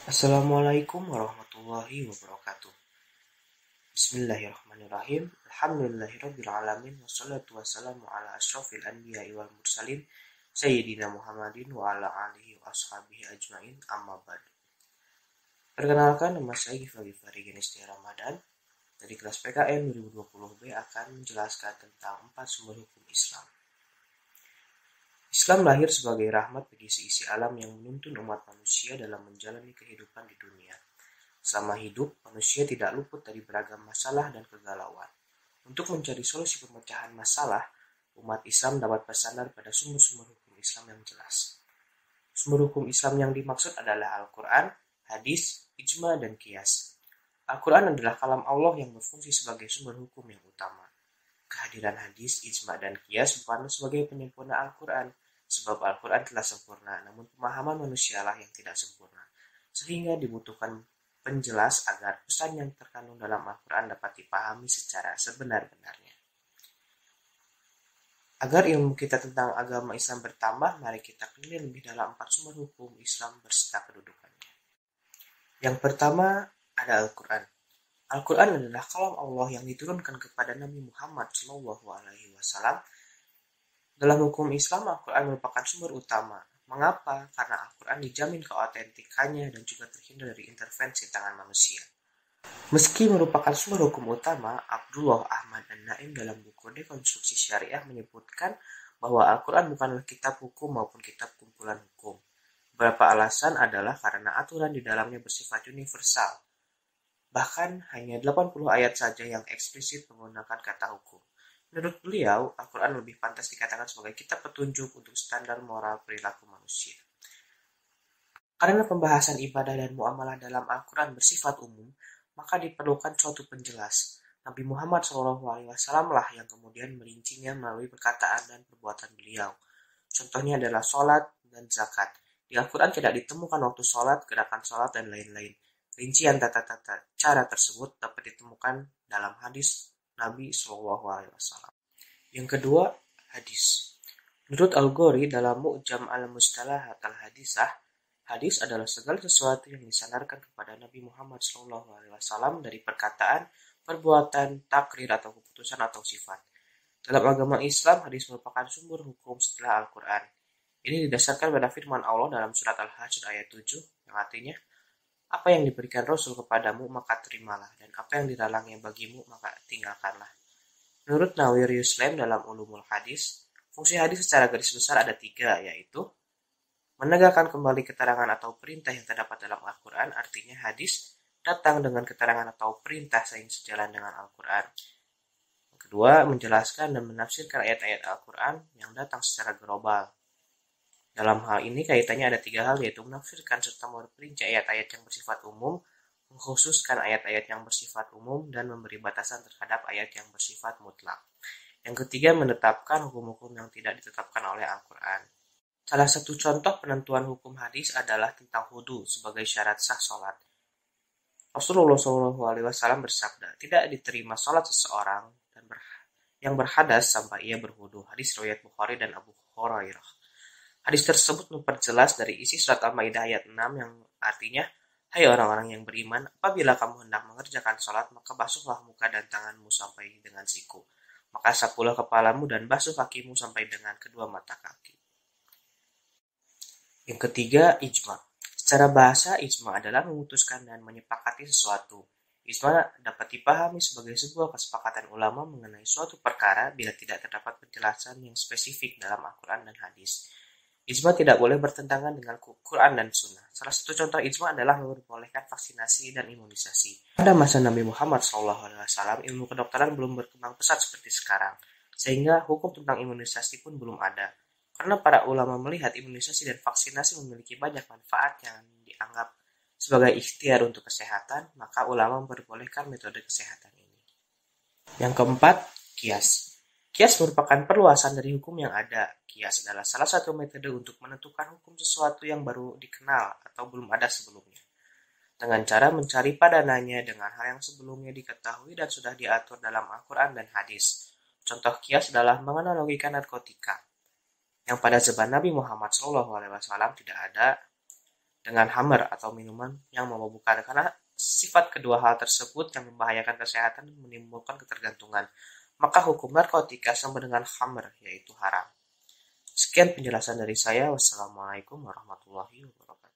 Assalamualaikum warahmatullahi wabarakatuh. Bismillahirrahmanirrahim. Alhamdulillahirrabbilalamin. Wassalatu wassalamu ala ashrafil anbiya'i wal mursalin Sayyidina Muhammadin wa ala alihi wa ashabihi ajmain, amma ba'du. Perkenalkan, nama saya Gifari Genisti Ramadan dari kelas PKN 2020B akan menjelaskan tentang 4 sumber hukum Islam. Islam lahir sebagai rahmat bagi seisi alam yang menuntun umat manusia dalam menjalani kehidupan di dunia. Selama hidup, manusia tidak luput dari beragam masalah dan kegalauan. Untuk mencari solusi pemecahan masalah, umat Islam dapat bersandar pada sumber-sumber hukum Islam yang jelas. Sumber hukum Islam yang dimaksud adalah Al-Quran, hadis, ijma, dan qiyas. Al-Quran adalah kalam Allah yang berfungsi sebagai sumber hukum yang utama. Kehadiran hadis, ijma, dan qiyas bukan sebagai penyempurna Al-Quran, sebab Al-Quran telah sempurna, namun pemahaman manusialah yang tidak sempurna, sehingga dibutuhkan penjelas agar pesan yang terkandung dalam Al-Quran dapat dipahami secara sebenar-benarnya. Agar ilmu kita tentang agama Islam bertambah, mari kita kenali lebih dalam 4 sumber hukum Islam berserta kedudukannya. Yang pertama ada Al-Quran. Al-Quran adalah kalam Allah yang diturunkan kepada Nabi Muhammad SAW. Dalam hukum Islam, Al-Quran merupakan sumber utama. Mengapa? Karena Al-Quran dijamin keautentikannya dan juga terhindar dari intervensi tangan manusia. Meski merupakan sumber hukum utama, Abdullah Ahmad An-Naim dalam buku Dekonstruksi Syariah menyebutkan bahwa Al-Quran bukanlah kitab hukum maupun kitab kumpulan hukum. Beberapa alasan adalah karena aturan di dalamnya bersifat universal. Bahkan hanya 80 ayat saja yang eksplisit menggunakan kata hukum. Menurut beliau, Al-Quran lebih pantas dikatakan sebagai kitab petunjuk untuk standar moral perilaku manusia. Karena pembahasan ibadah dan muamalah dalam Al-Quran bersifat umum, maka diperlukan suatu penjelas. Nabi Muhammad SAW lah yang kemudian merincinya melalui perkataan dan perbuatan beliau. Contohnya adalah sholat dan zakat. Di Al-Quran tidak ditemukan waktu sholat, gerakan sholat, dan lain-lain. Rincian tata-tata cara tersebut dapat ditemukan dalam hadis Nabi SAW. Yang kedua, hadis. Menurut Al-Ghori dalam Mu'jam al-Mustalahat al-Hadisah, hadis adalah segala sesuatu yang disandarkan kepada Nabi Muhammad SAW dari perkataan, perbuatan, takrir atau keputusan atau sifat. Dalam agama Islam, hadis merupakan sumber hukum setelah Al-Quran. Ini didasarkan pada firman Allah dalam surat Al-Hajj ayat 7 yang artinya, apa yang diberikan Rasul kepadamu maka terimalah, dan apa yang dilarangnya bagimu maka tinggalkanlah. Menurut Nawir Yuslam dalam Ulumul Hadis, fungsi hadis secara garis besar ada 3, yaitu menegakkan kembali keterangan atau perintah yang terdapat dalam Al-Quran, artinya hadis datang dengan keterangan atau perintah yang sejalan dengan Al-Quran. Yang kedua, menjelaskan dan menafsirkan ayat-ayat Al-Quran yang datang secara global. Dalam hal ini kaitannya ada 3 hal, yaitu menafsirkan serta memperinci ayat-ayat yang bersifat umum, mengkhususkan ayat-ayat yang bersifat umum, dan memberi batasan terhadap ayat yang bersifat mutlak. Yang ketiga, menetapkan hukum-hukum yang tidak ditetapkan oleh Al-Quran. Salah satu contoh penentuan hukum hadis adalah tentang wudu sebagai syarat sah sholat. Rasulullah SAW bersabda, tidak diterima sholat seseorang yang berhadas sampai ia berwudu. Hadis riwayat Bukhari dan Abu Hurairah. Hadis tersebut memperjelas dari isi surat Al-Maidah ayat 6 yang artinya, hai orang-orang yang beriman, apabila kamu hendak mengerjakan sholat, maka basuhlah muka dan tanganmu sampai dengan siku. Maka sapulah kepalamu dan basuh kakimu sampai dengan kedua mata kaki. Yang ketiga, ijma. Secara bahasa, ijma adalah memutuskan dan menyepakati sesuatu. Ijma dapat dipahami sebagai sebuah kesepakatan ulama mengenai suatu perkara bila tidak terdapat penjelasan yang spesifik dalam Al-Quran dan hadis. Ijma tidak boleh bertentangan dengan Quran dan Sunnah. Salah satu contoh ijma adalah memperbolehkan vaksinasi dan imunisasi. Pada masa Nabi Muhammad SAW, ilmu kedokteran belum berkembang pesat seperti sekarang, sehingga hukum tentang imunisasi pun belum ada. Karena para ulama melihat imunisasi dan vaksinasi memiliki banyak manfaat yang dianggap sebagai ikhtiar untuk kesehatan, maka ulama memperbolehkan metode kesehatan ini. Yang keempat, qiyas. Qiyas merupakan perluasan dari hukum yang ada. Qiyas adalah salah satu metode untuk menentukan hukum sesuatu yang baru dikenal atau belum ada sebelumnya. Dengan cara mencari padanannya dengan hal yang sebelumnya diketahui dan sudah diatur dalam Al-Quran dan hadis. Contoh qiyas adalah menganalogikan narkotika, yang pada zaman Nabi Muhammad SAW tidak ada, dengan khamr atau minuman yang memabukkan, karena sifat kedua hal tersebut yang membahayakan kesehatan dan menimbulkan ketergantungan. Maka hukum narkotika sama dengan khamr, yaitu haram. Sekian penjelasan dari saya. Wassalamualaikum warahmatullahi wabarakatuh.